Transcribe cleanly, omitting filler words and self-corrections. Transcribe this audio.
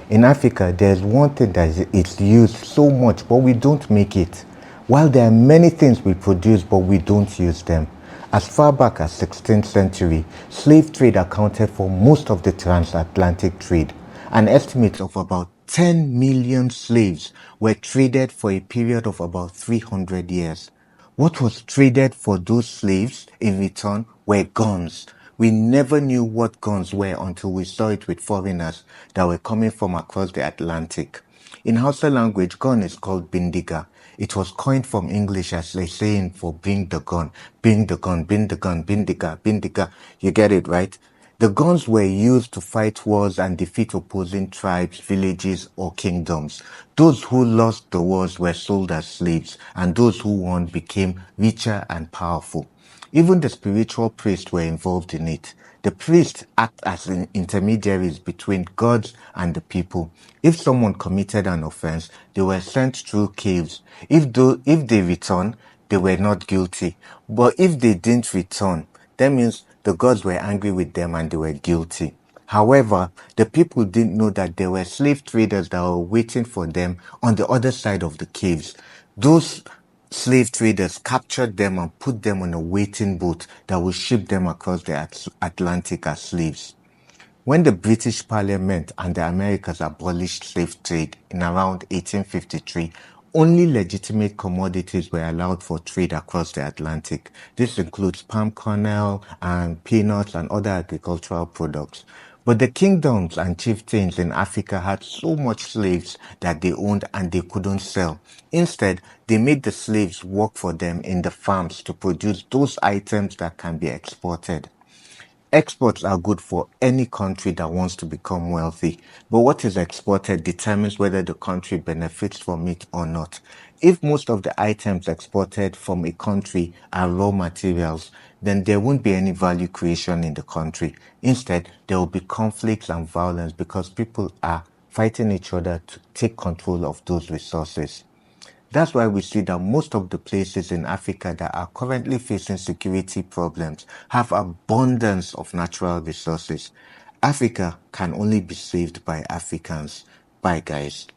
In Africa, there's one thing that is used so much, but we don't make it. While there are many things we produce, but we don't use them. As far back as 16th century, slave trade accounted for most of the transatlantic trade. An estimate of about 10 million slaves were traded for a period of about 300 years. What was traded for those slaves in return were guns. We never knew what guns were until we saw it with foreigners that were coming from across the Atlantic. In Hausa language, gun is called bindiga. It was coined from English as a saying for bring the gun, bring the gun, bring the gun, bindiga, bindiga. You get it, right? The guns were used to fight wars and defeat opposing tribes, villages, or kingdoms. Those who lost the wars were sold as slaves, and those who won became richer and powerful. Even the spiritual priests were involved in it. The priests act as intermediaries between gods and the people. If someone committed an offense, they were sent through caves. If they return, they were not guilty. But if they didn't return, that means the gods were angry with them and they were guilty. However, the people didn't know that there were slave traders that were waiting for them on the other side of the caves. Those slave traders captured them and put them on a waiting boat that would ship them across the Atlantic as slaves. When the British Parliament and the Americans abolished slave trade in around 1853, only legitimate commodities were allowed for trade across the Atlantic. This includes palm kernel and peanuts and other agricultural products. But the kingdoms and chieftains in Africa had so much slaves that they owned and they couldn't sell. Instead, they made the slaves work for them in the farms to produce those items that can be exported. Exports are good for any country that wants to become wealthy, but what is exported determines whether the country benefits from it or not. If most of the items exported from a country are raw materials, then there won't be any value creation in the country. Instead, there will be conflicts and violence because people are fighting each other to take control of those resources. That's why we see that most of the places in Africa that are currently facing security problems have abundance of natural resources. Africa can only be saved by Africans. Bye, guys.